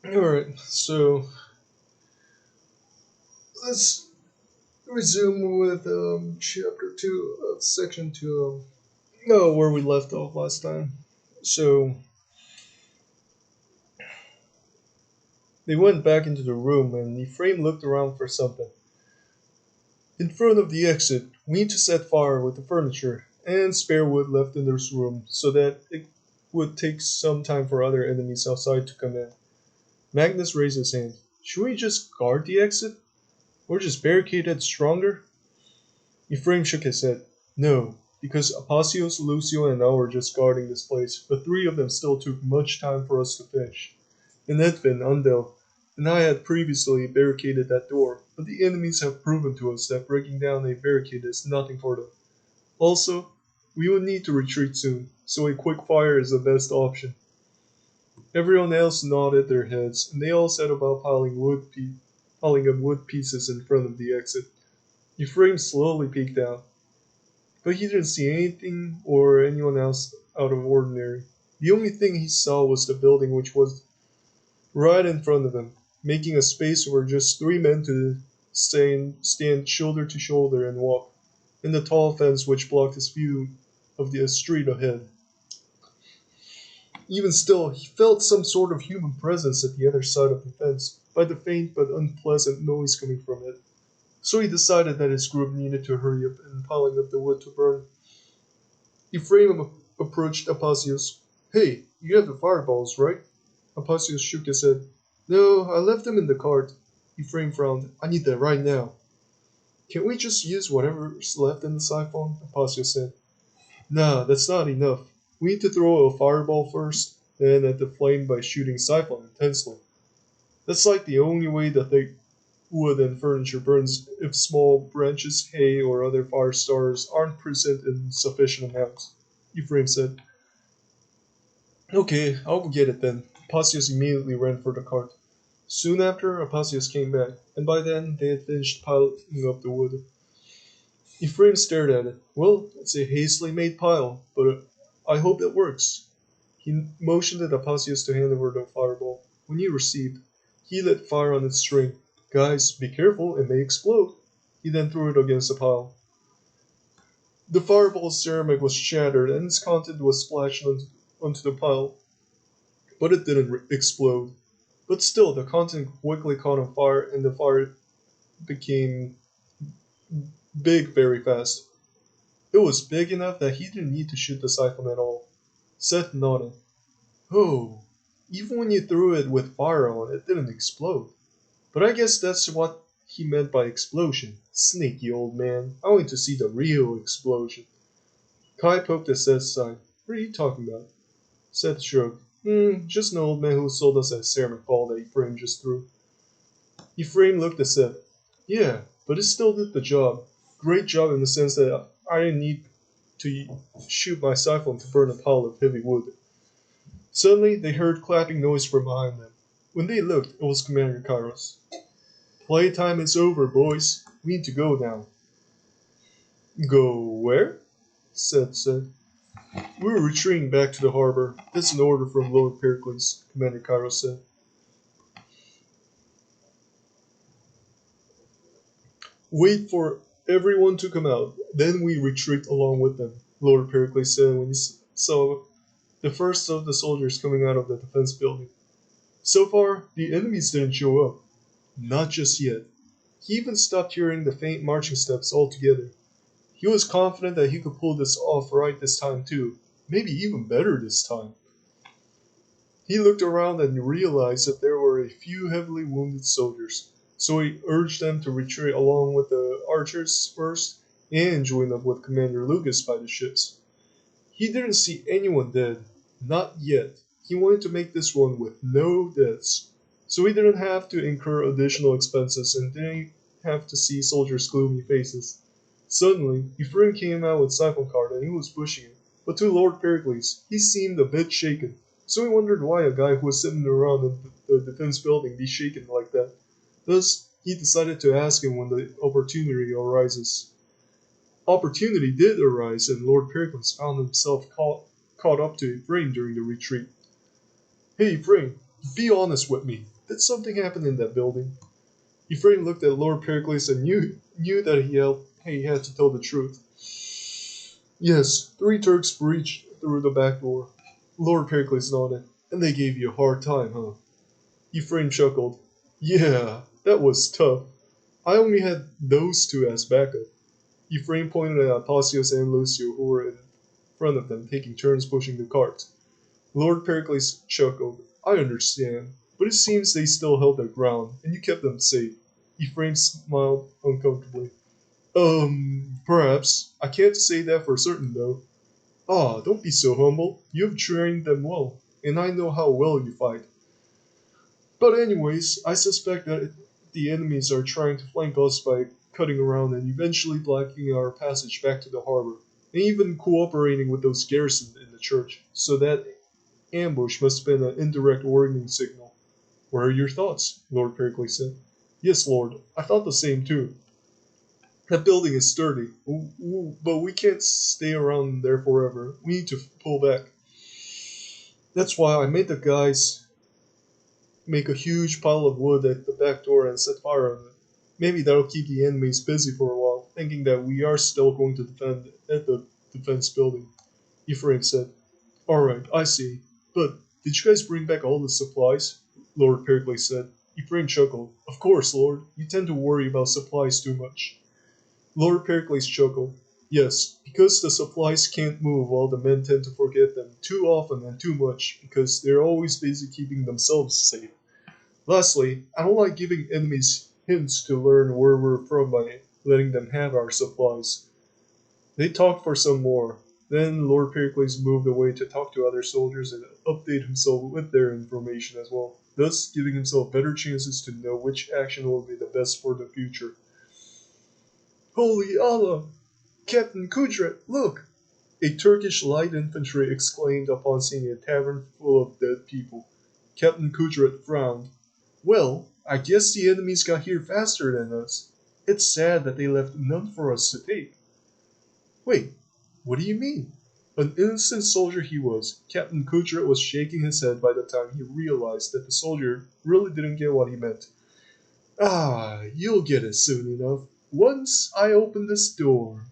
Alright, so let's resume with chapter 2 of section 2 where we left off last time. So they went back into the room and Ephraim looked around for something. In front of the exit, we need to set fire with the furniture and spare wood left in this room so that it would take some time for other enemies outside to come in. Magnus raised his hand. Should we just guard the exit? Or just barricade it stronger? Ephraim shook his head. No, because Apasios, Lucio, and I were just guarding this place, but three of them still took much time for us to finish. And Edvin, Undel, and I had previously barricaded that door, but the enemies have proven to us that breaking down a barricade is nothing for them. Also, we will need to retreat soon, so a quick fire is the best option. Everyone else nodded their heads, and they all set about piling up wood pieces in front of the exit. Ephraim slowly peeked out, but he didn't see anything or anyone else out of ordinary. The only thing he saw was the building which was right in front of him, making a space where just three men could stand shoulder to shoulder and walk, and the tall fence which blocked his view of the street ahead. Even still, he felt some sort of human presence at the other side of the fence, by the faint but unpleasant noise coming from it. So he decided that his group needed to hurry up in piling up the wood to burn. Ephraim approached Apasius. Hey, you have the fireballs, right? Apasius shook his head. No, I left them in the cart. Ephraim frowned. I need that right now. Can't we just use whatever's left in the siphon? Apasius said. Nah, that's not enough. We need to throw a fireball first, then at the flame by shooting siphon intensely. That's like the only way that the wood and furniture burns if small branches, hay, or other fire starters aren't present in sufficient amounts, Ephraim said. Okay, I'll go get it then. Apasius immediately ran for the cart. Soon after, Apasius came back, and by then they had finished piling up the wood. Ephraim stared at it. Well, it's a hastily made pile, but I hope it works. He motioned at Apasius to hand over the fireball. When he received, he lit fire on its string. Guys, be careful, it may explode. He then threw it against the pile. The fireball's ceramic was shattered and its content was splashed onto the pile, but it didn't explode. But still, the content quickly caught on fire and the fire became big very fast. It was big enough that he didn't need to shoot the siphon at all. Seth nodded. Oh, even when you threw it with fire on, it didn't explode. But I guess that's what he meant by explosion. Sneaky old man. I want to see the real explosion. Kai poked at Seth's side. What are you talking about? Seth shrugged. Just an old man who sold us a ceramic ball that Ephraim just threw. Ephraim looked at Seth. Yeah, but it still did the job. Great job in the sense that I didn't need to shoot my siphon to burn a pile of heavy wood. Suddenly, they heard clapping noise from behind them. When they looked, it was Commander Kairos. Playtime is over, boys. We need to go now. Go where? Seth said. We're retreating back to the harbor. That's an order from Lord Pericles, Commander Kairos said. Wait for everyone to come out, then we retreat along with them, Lord Pericles said when he saw the first of the soldiers coming out of the defense building. So far, the enemies didn't show up. Not just yet. He even stopped hearing the faint marching steps altogether. He was confident that he could pull this off right this time too, maybe even better this time. He looked around and realized that there were a few heavily wounded soldiers, so he urged them to retreat along with the archers first and join up with Commander Lucas by the ships. He didn't see anyone dead, not yet. He wanted to make this one with no deaths, so he didn't have to incur additional expenses and didn't have to see soldiers' gloomy faces. Suddenly, Ephraim came out with Siphon Card and he was pushing it, but to Lord Pericles, he seemed a bit shaken, so he wondered why a guy who was sitting around in the defense building be shaken like that. Thus, he decided to ask him when the opportunity arises. Opportunity did arise, and Lord Pericles found himself caught up to Ephraim during the retreat. Hey, Ephraim, be honest with me. Did something happen in that building? Ephraim looked at Lord Pericles and knew that he had to tell the truth. Yes, 3 Turks breached through the back door. Lord Pericles nodded. And they gave you a hard time, huh? Ephraim chuckled. Yeah, that was tough. I only had those 2 as backup. Ephraim pointed at Apossios and Lucio, who were in front of them, taking turns pushing the cart. Lord Pericles chuckled. I understand, but it seems they still held their ground, and you kept them safe. Ephraim smiled uncomfortably. Perhaps. I can't say that for certain, though. Ah, don't be so humble. You've trained them well, and I know how well you fight. But anyways, I suspect that the enemies are trying to flank us by cutting around and eventually blocking our passage back to the harbor, and even cooperating with those garrisoned in the church, so that ambush must have been an indirect warning signal. What are your thoughts? Lord Pericles said. Yes, Lord, I thought the same too. That building is sturdy, but we can't stay around there forever. We need to pull back. That's why I made the guys make a huge pile of wood at the back door and set fire on it. Maybe that'll keep the enemies busy for a while, thinking that we are still going to defend at the defense building. Ephraim said, Alright, I see. But did you guys bring back all the supplies? Lord Pericles said. Ephraim chuckled. Of course, Lord. You tend to worry about supplies too much. Lord Pericles chuckled. Yes, because the supplies can't move, all the men tend to forget them too often and too much, because they're always busy keeping themselves safe. Lastly, I don't like giving enemies hints to learn where we're from by letting them have our supplies. They talked for some more. Then Lord Pericles moved away to talk to other soldiers and update himself with their information as well, thus giving himself better chances to know which action will be the best for the future. Holy Allah! Captain Kudret, look! A Turkish light infantry exclaimed upon seeing a tavern full of dead people. Captain Kudret frowned. Well, I guess the enemies got here faster than us. It's sad that they left none for us to take. Wait, what do you mean? An innocent soldier he was, Captain Kudret was shaking his head by the time he realized that the soldier really didn't get what he meant. Ah, you'll get it soon enough. Once I open this door.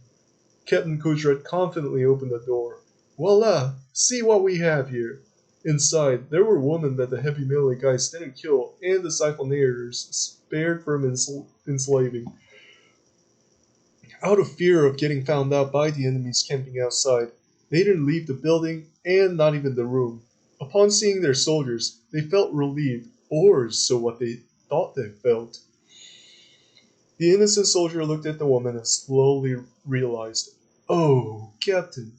Captain Kudret confidently opened the door. Voila! See what we have here. Inside, there were women that the heavy melee guys didn't kill, and the siphonators spared from enslaving. Out of fear of getting found out by the enemies camping outside, they didn't leave the building and not even the room. Upon seeing their soldiers, they felt relieved, or so what they thought they felt. The innocent soldier looked at the woman and slowly realized, Oh, Captain,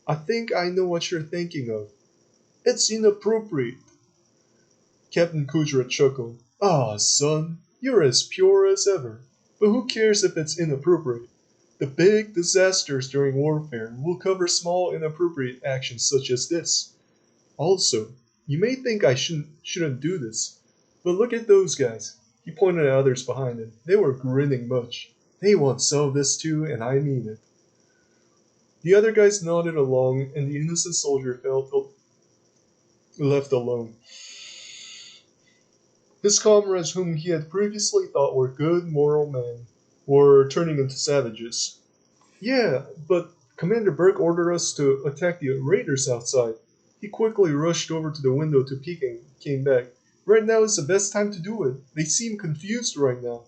I think I know what you're thinking of. It's inappropriate. Captain Kudret chuckled. Ah, son, you're as pure as ever. But who cares if it's inappropriate? The big disasters during warfare will cover small inappropriate actions such as this. Also, you may think I shouldn't do this, but look at those guys. He pointed at others behind him. They were grinning much. They want some of this too, and I mean it. The other guys nodded along, and the innocent soldier felt left alone. His comrades, whom he had previously thought were good, moral men, were turning into savages. Yeah, but Commander Burke ordered us to attack the raiders outside. He quickly rushed over to the window to peek and came back. Right now is the best time to do it. They seem confused right now.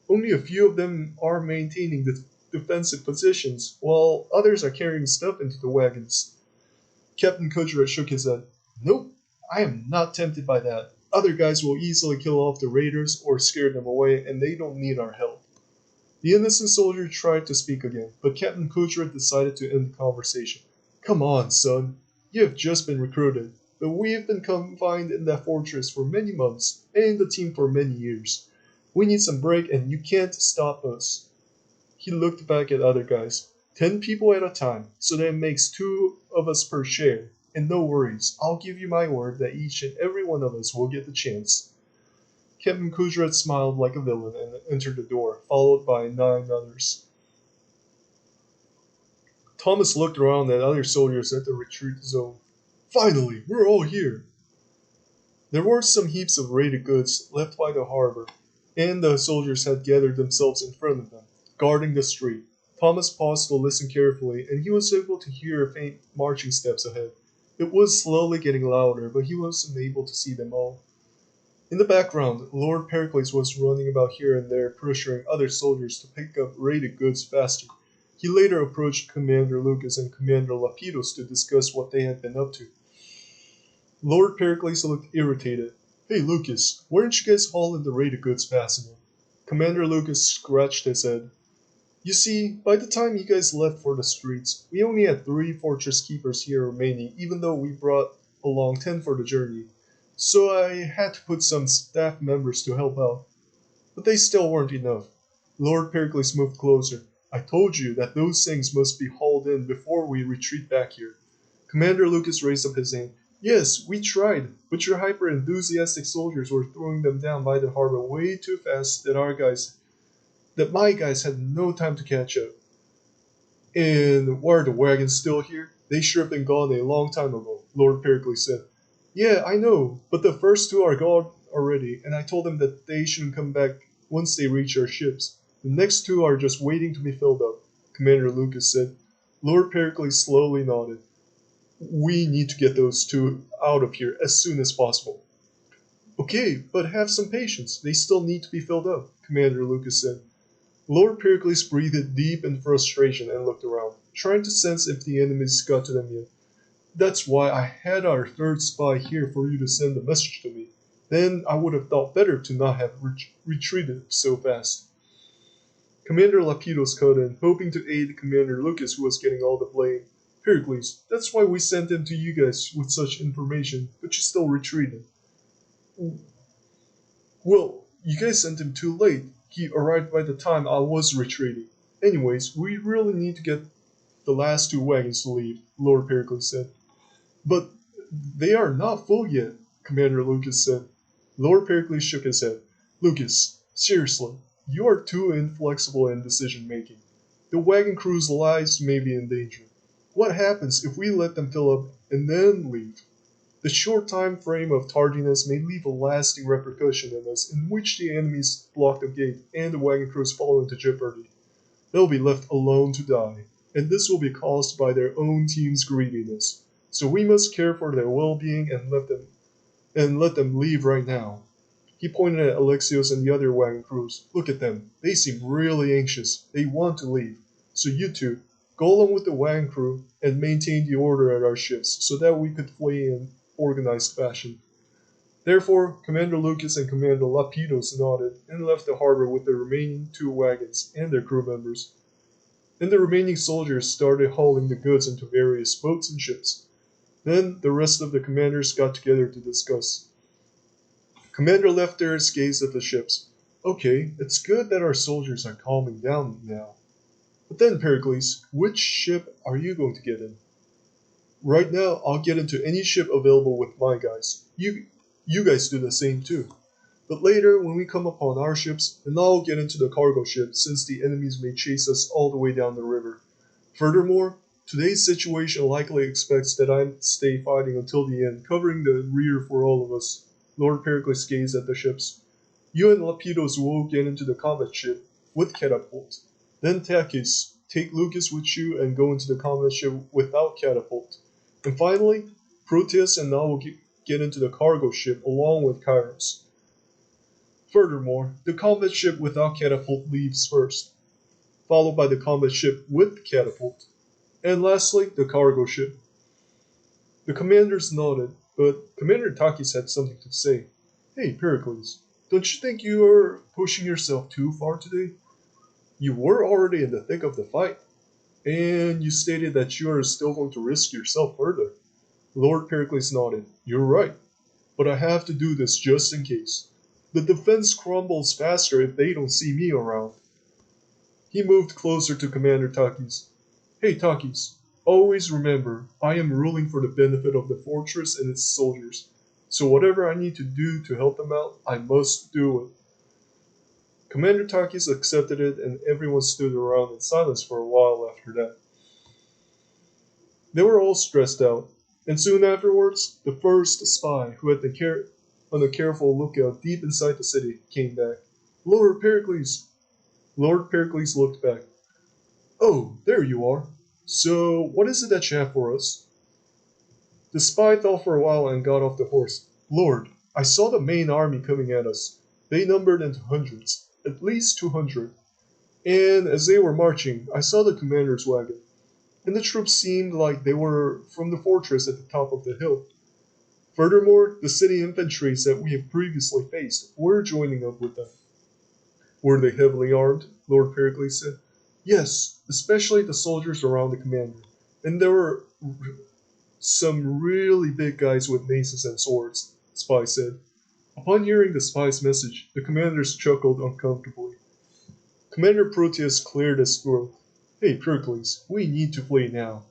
Only a few of them are maintaining the defensive positions, while others are carrying stuff into the wagons. Captain Kudret shook his head. Nope, I am not tempted by that. Other guys will easily kill off the raiders or scare them away, and they don't need our help. The innocent soldier tried to speak again, but Captain Kudret decided to end the conversation. Come on, son. You have just been recruited, but we have been confined in that fortress for many months, and in the team for many years. We need some break, and you can't stop us. He looked back at other guys. 10 people at a time, so that makes 2 of us per share. And no worries, I'll give you my word that each and every one of us will get the chance. Captain Kudret smiled like a villain and entered the door, followed by 9 others. Thomas looked around at other soldiers at the retreat zone. Finally, we're all here. There were some heaps of raided goods left by the harbor, and the soldiers had gathered themselves in front of them, guarding the street. Thomas paused to listen carefully, and he was able to hear faint marching steps ahead. It was slowly getting louder, but he wasn't able to see them all. In the background, Lord Pericles was running about here and there, pressuring other soldiers to pick up raided goods faster. He later approached Commander Lucas and Commander Lapidus to discuss what they had been up to. Lord Pericles looked irritated. Hey Lucas, why aren't you guys hauling the raided goods fast enough? Commander Lucas scratched his head. You see, by the time you guys left for the streets, we only had 3 fortress keepers here remaining, even though we brought along 10 for the journey. So I had to put some staff members to help out. But they still weren't enough. Lord Pericles moved closer. I told you that those things must be hauled in before we retreat back here. Commander Lucas raised up his hand. Yes, we tried, but your hyper-enthusiastic soldiers were throwing them down by the harbor way too fast that my guys had no time to catch up. And why are the wagons still here? They should have been gone a long time ago, Lord Pericles said. Yeah, I know, but the first 2 are gone already, and I told them that they shouldn't come back once they reach our ships. The next 2 are just waiting to be filled up, Commander Lucas said. Lord Pericles slowly nodded. We need to get those 2 out of here as soon as possible. Okay, but have some patience. They still need to be filled up, Commander Lucas said. Lord Pericles breathed deep in frustration and looked around, trying to sense if the enemies got to them yet. That's why I had our 3rd spy here for you to send a message to me. Then I would have thought better to not have retreated so fast. Commander Lapidus cut in, hoping to aid Commander Lucas, who was getting all the blame. Pericles, that's why we sent him to you guys with such information, but you still retreated. Well, you guys sent him too late. He arrived by the time I was retreating. Anyways, we really need to get the last 2 wagons to leave, Lord Pericles said. But they are not full yet, Commander Lucas said. Lord Pericles shook his head. Lucas, seriously, you are too inflexible in decision making. The wagon crew's lives may be in danger. What happens if we let them fill up and then leave? The short time frame of tardiness may leave a lasting repercussion in us in which the enemies block the gate and the wagon crews fall into jeopardy. They'll be left alone to die, and this will be caused by their own team's greediness. So we must care for their well-being and let them leave right now. He pointed at Alexios and the other wagon crews. Look at them. They seem really anxious. They want to leave. So you 2, go along with the wagon crew and maintain the order at our ships so that we could flee in organized fashion. Therefore, Commander Lucas and Commander Lapidus nodded and left the harbor with the remaining 2 wagons and their crew members. Then the remaining soldiers started hauling the goods into various boats and ships. Then the rest of the commanders got together to discuss. Commander Lefteris gazed at the ships. Okay, it's good that our soldiers are calming down now. But then, Pericles, which ship are you going to get in? Right now, I'll get into any ship available with my guys. You guys do the same too. But later, when we come upon our ships, then I'll get into the cargo ship since the enemies may chase us all the way down the river. Furthermore, today's situation likely expects that I stay fighting until the end, covering the rear for all of us. Lord Pericles gazed at the ships. You and Lapidus will get into the combat ship with catapult. Then Takis, take Lucas with you and go into the combat ship without catapult. And finally, Proteus and I will get into the cargo ship along with Kairos. Furthermore, the combat ship without catapult leaves first, followed by the combat ship with catapult, and lastly, the cargo ship. The commanders nodded, but Commander Takis had something to say. Hey, Pericles, don't you think you are pushing yourself too far today? You were already in the thick of the fight, and you stated that you are still going to risk yourself further. Lord Pericles nodded. You're right, but I have to do this just in case. The defense crumbles faster if they don't see me around. He moved closer to Commander Takis. Hey Takis, always remember, I am ruling for the benefit of the fortress and its soldiers, so whatever I need to do to help them out, I must do it. Commander Takis accepted it and everyone stood around in silence for a while after that. They were all stressed out, and soon afterwards, the first spy, who had been on a careful lookout deep inside the city, came back. Lord Pericles! Lord Pericles looked back. Oh, there you are. So, what is it that you have for us? The spy thought for a while and got off the horse. Lord, I saw the main army coming at us. They numbered into hundreds, at least 200. And as they were marching, I saw the commander's wagon. And the troops seemed like they were from the fortress at the top of the hill. Furthermore, the city infantries that we have previously faced were joining up with them. Were they heavily armed? Lord Pericles said. Yes, especially the soldiers around the commander. And there were some really big guys with maces and swords, Spy said. Upon hearing the spy's message, the commanders chuckled uncomfortably. Commander Proteus cleared his throat. Hey, Pericles, we need to flee now.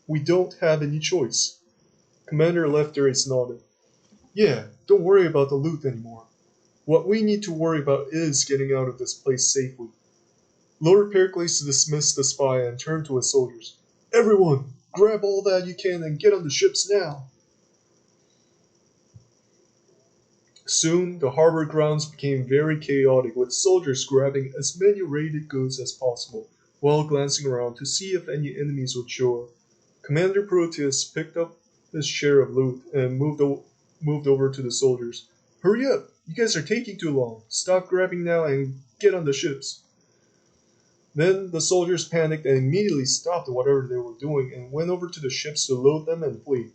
We don't have any choice. Commander Lefteris nodded. Yeah, don't worry about the loot anymore. What we need to worry about is getting out of this place safely. Lord Pericles dismissed the spy and turned to his soldiers. Everyone, grab all that you can and get on the ships now. Soon, the harbor grounds became very chaotic, with soldiers grabbing as many raided goods as possible, while glancing around to see if any enemies would show up. Commander Proteus picked up his share of loot and moved over to the soldiers. Hurry up! You guys are taking too long. Stop grabbing now and get on the ships. Then the soldiers panicked and immediately stopped whatever they were doing and went over to the ships to load them and flee.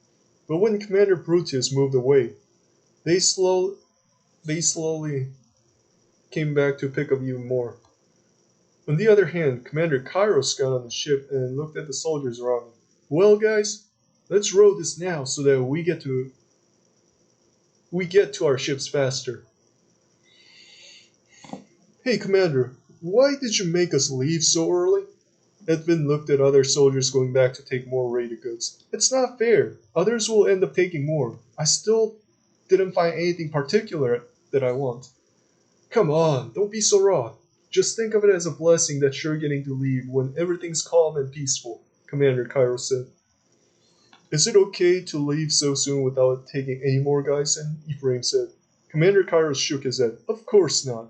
But when Commander Proteus moved away, they slowly came back to pick up even more. On the other hand, Commander Kairos got on the ship and looked at the soldiers around him. Well, guys, let's row this now so that we get to our ships faster. Hey, Commander, why did you make us leave so early? Edvin looked at other soldiers going back to take more raided goods. It's not fair. Others will end up taking more. I still didn't find anything particular that I want. Come on, don't be so raw. Just think of it as a blessing that you're getting to leave when everything's calm and peaceful, Commander Kairos said. Is it okay to leave so soon without taking any more guys in? Ephraim said. Commander Kairos shook his head. Of course not.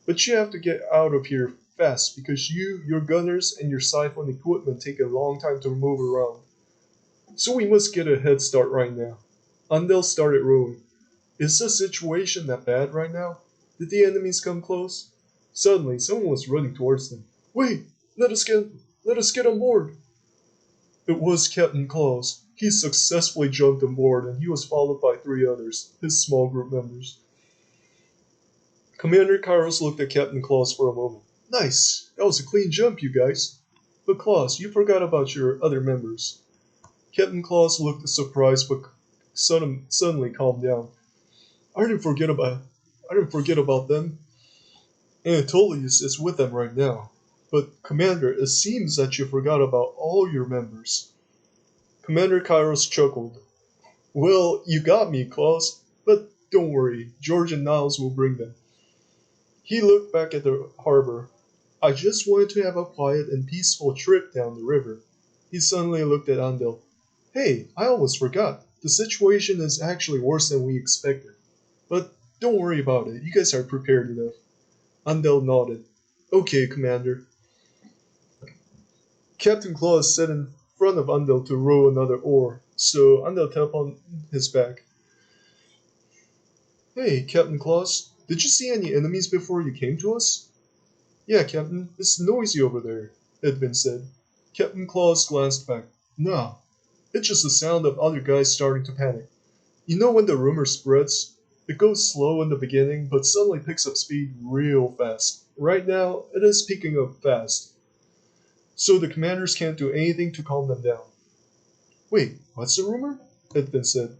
But you have to get out of here fast because your gunners, and your siphon equipment take a long time to move around. So we must get a head start right now. Andel started rowing. Is the situation that bad right now? Did the enemies come close? Suddenly, someone was running towards them. Wait! Let us get on board! It was Captain Claus. He successfully jumped on board and he was followed by 3 others, his small group members. Commander Kairos looked at Captain Claus for a moment. Nice! That was a clean jump, you guys. But Claus, you forgot about your other members. Captain Claus looked surprised but suddenly calmed down. I didn't forget about them. Anatolius is with them right now. But, Commander, it seems that you forgot about all your members. Commander Kairos chuckled. Well, you got me, Claus. But don't worry, George and Niles will bring them. He looked back at the harbor. I just wanted to have a quiet and peaceful trip down the river. He suddenly looked at Andel. Hey, I almost forgot. The situation is actually worse than we expected. But don't worry about it. You guys are prepared enough. Andel nodded. Okay, Commander. Captain Claus sat in front of Andel to row another oar, so Andel tapped on his back. Hey, Captain Claus, did you see any enemies before you came to us? Yeah, Captain, it's noisy over there, Edvin said. Captain Claus glanced back. Nah, it's just the sound of other guys starting to panic. You know when the rumor spreads? It goes slow in the beginning, but suddenly picks up speed real fast. Right now, it is picking up fast. So the commanders can't do anything to calm them down. Wait, what's the rumor? Edvin said.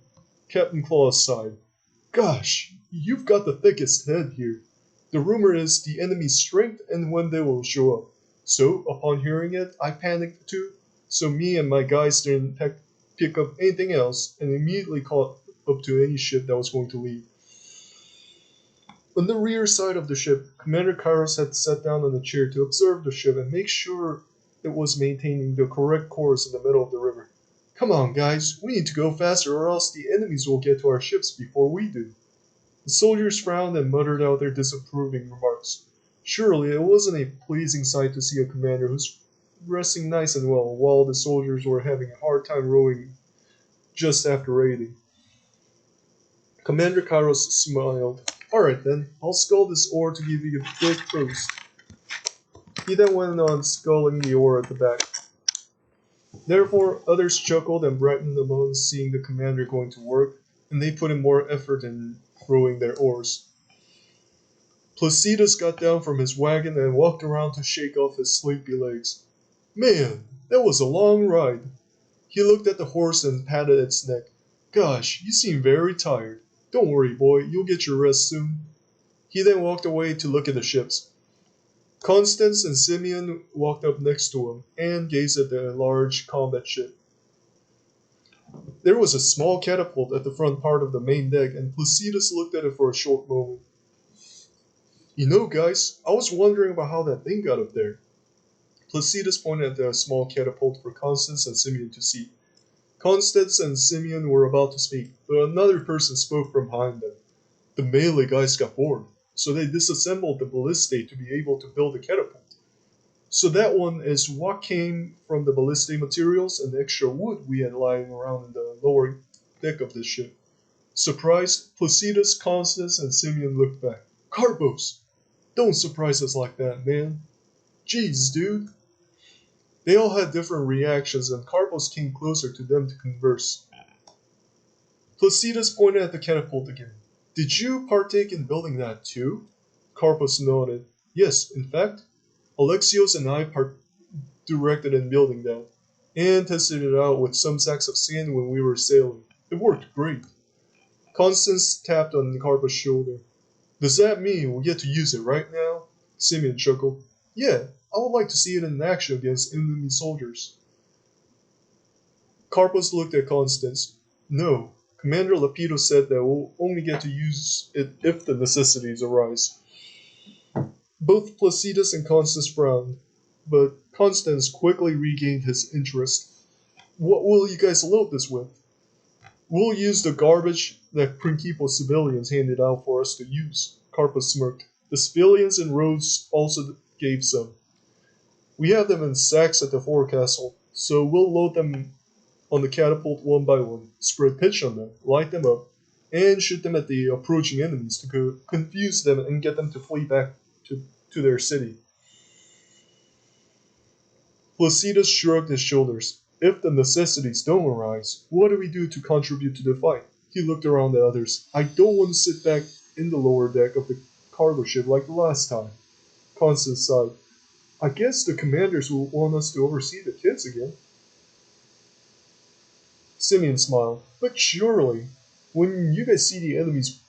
Captain Claus sighed. Gosh, you've got the thickest head here. The rumor is the enemy's strength and when they will show up. So, upon hearing it, I panicked too. So me and my guys didn't pick up anything else and immediately caught up to any ship that was going to leave. On the rear side of the ship, Commander Kairos had sat down on a chair to observe the ship and make sure it was maintaining the correct course in the middle of the river. Come on, guys, we need to go faster or else the enemies will get to our ships before we do. The soldiers frowned and muttered out their disapproving remarks. Surely it wasn't a pleasing sight to see a commander who's resting nice and well while the soldiers were having a hard time rowing just after raiding. Commander Kairos smiled. Alright then, I'll scull this oar to give you a big boost. He then went on sculling the oar at the back. Therefore, others chuckled and brightened upon seeing the commander going to work, and they put in more effort in rowing their oars. Placidus got down from his wagon and walked around to shake off his sleepy legs. Man, that was a long ride. He looked at the horse and patted its neck. Gosh, you seem very tired. Don't worry, boy, you'll get your rest soon. He then walked away to look at the ships. Constance and Simeon walked up next to him and gazed at the large combat ship. There was a small catapult at the front part of the main deck, and Placidus looked at it for a short moment. You know, guys, I was wondering about how that thing got up there. Placidus pointed at the small catapult for Constance and Simeon to see. Constance and Simeon were about to speak, but another person spoke from behind them. The melee guys got bored, so they disassembled the ballistae to be able to build a catapult. So that one is what came from the ballistae materials and the extra wood we had lying around in the lower deck of the ship. Surprised, Placidus, Constance, and Simeon looked back. Carpos! Don't surprise us like that, man. Jeez, dude. They all had different reactions, and Carpos came closer to them to converse. Placidus pointed at the catapult again. Did you partake in building that too? Carpos nodded. Yes, in fact, Alexios and I directed in building that, and tested it out with some sacks of sand when we were sailing. It worked great. Constance tapped on Carpos' shoulder. Does that mean we get to use it right now? Simeon chuckled. Yeah, I would like to see it in action against enemy soldiers. Carpos looked at Constance. No, Commander Lapido said that we'll only get to use it if the necessities arise. Both Placidus and Constance frowned, but Constance quickly regained his interest. What will you guys load this with? We'll use the garbage that Principal civilians handed out for us to use, Carpos smirked. The civilians and Rhodes also gave some. We have them in sacks at the forecastle, so we'll load them on the catapult one by one, spread pitch on them, light them up, and shoot them at the approaching enemies to confuse them and get them to flee back to their city. Placidus shrugged his shoulders. If the necessities don't arise, what do we do to contribute to the fight? He looked around at others. I don't want to sit back in the lower deck of the cargo ship like the last time. Constance sighed. I guess the commanders will want us to oversee the kids again. Simeon smiled. But surely, when you guys see the enemies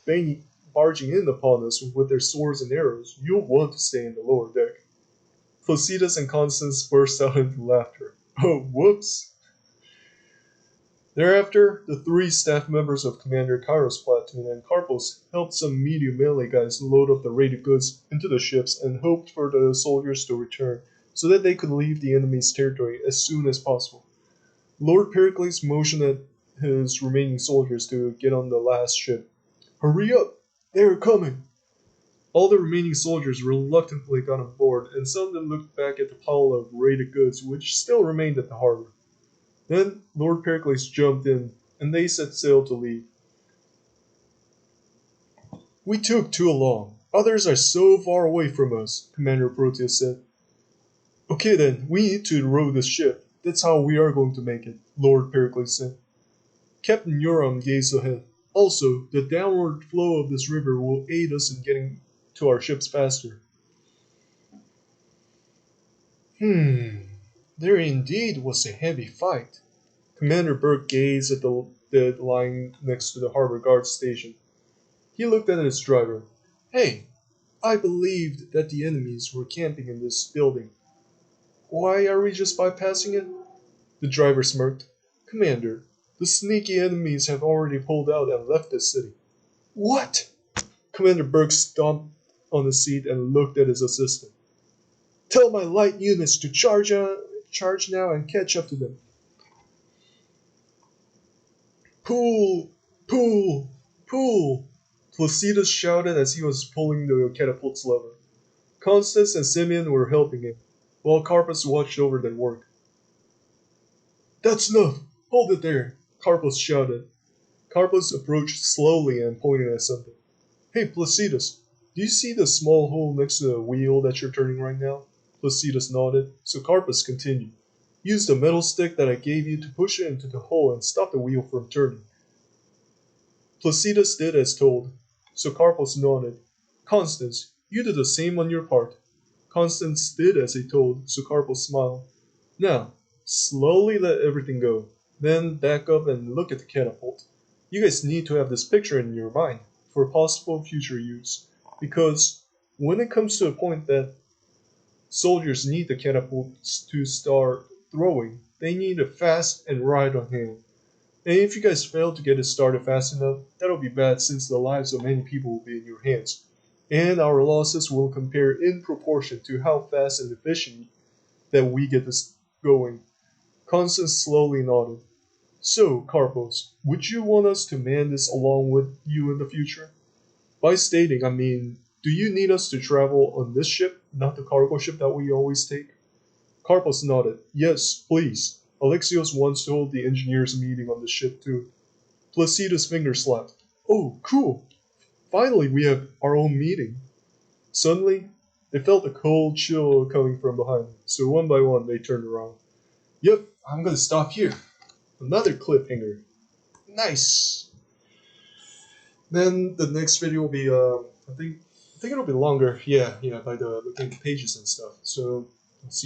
barging in upon us with their swords and arrows, you'll want to stay in the lower deck. Placidus and Constance burst out into laughter. Oh, whoops! Thereafter, the three staff members of Commander Kairos' platoon and Carpos helped some medium melee guys load up the raided goods into the ships and hoped for the soldiers to return so that they could leave the enemy's territory as soon as possible. Lord Pericles motioned at his remaining soldiers to get on the last ship. Hurry up! They are coming! All the remaining soldiers reluctantly got on board, and some of them looked back at the pile of raided goods which still remained at the harbor. Then Lord Pericles jumped in, and they set sail to leave. We took too long. Others are so far away from us, Commander Proteus said. Okay then, we need to row this ship. That's how we are going to make it, Lord Pericles said. Captain Euron gazed ahead. Also, the downward flow of this river will aid us in getting to our ships faster. There indeed was a heavy fight. Commander Burke gazed at the dead lying next to the harbor guard station. He looked at his driver. Hey, I believed that the enemies were camping in this building. Why are we just bypassing it? The driver smirked. Commander, the sneaky enemies have already pulled out and left the city. What? Commander Burke stomped on his seat and looked at his assistant. Tell my light units to charge now and catch up to them. Pull! Pull! Pull! Placidus shouted as he was pulling the catapult's lever. Constance and Simeon were helping him, while Carpus watched over their work. That's enough! Hold it there! Carpus shouted. Carpus approached slowly and pointed at something. Hey, Placidus, do you see the small hole next to the wheel that you're turning right now? Placidus nodded, so Carpus continued. Use the metal stick that I gave you to push it into the hole and stop the wheel from turning. Placidus did as told, so Carpus nodded. Constance, you do the same on your part. Constance did as he told, so Carpus smiled. Now, slowly let everything go. Then back up and look at the catapult. You guys need to have this picture in your mind for possible future use, because when it comes to a point that soldiers need the catapults to start throwing, they need it fast and right on hand. And if you guys fail to get it started fast enough, that'll be bad since the lives of many people will be in your hands. And our losses will compare in proportion to how fast and efficient that we get this going. Constance slowly nodded. So, Carpos, would you want us to man this along with you in the future? By stating, I mean, do you need us to travel on this ship, not the cargo ship that we always take? Carpos nodded. Yes, please. Alexios wants to hold the engineers' meeting on the ship too. Placidus' finger slapped. Oh, cool. Finally, we have our own meeting. Suddenly, they felt a cold chill coming from behind them, so one by one they turned around. Yep, I'm gonna stop here. Another cliffhanger. Nice. Then the next video will be I think it'll be longer. Yeah, by the looking at the pages and stuff. So I'll see